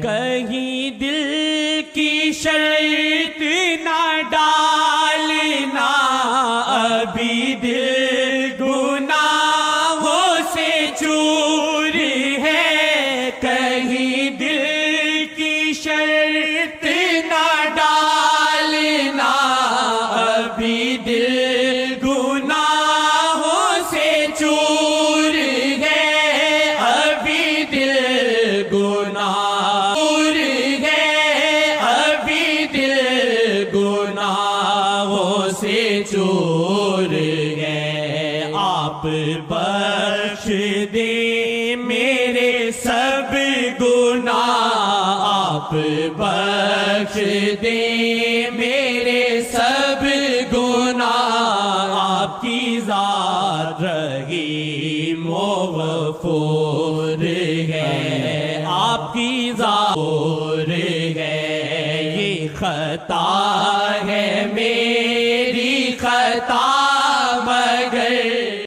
کہیں دل کی شرط نہ ڈالنا، ابھی دل گناہوں سے چور ہے، کہیں دل کی شرط نہ ڈالنا، ابھی دل گناہوں سے چور ہے، ابھی دل گناہ چور ہے۔ آپ بخش دیں میرے سب گناہ، آپ بخش دیں میرے سب گناہ، آپ کی ذات رحیم و غفور ہے، آپ کی ذات غفور ہے۔ یہ خطا ہے میری خطا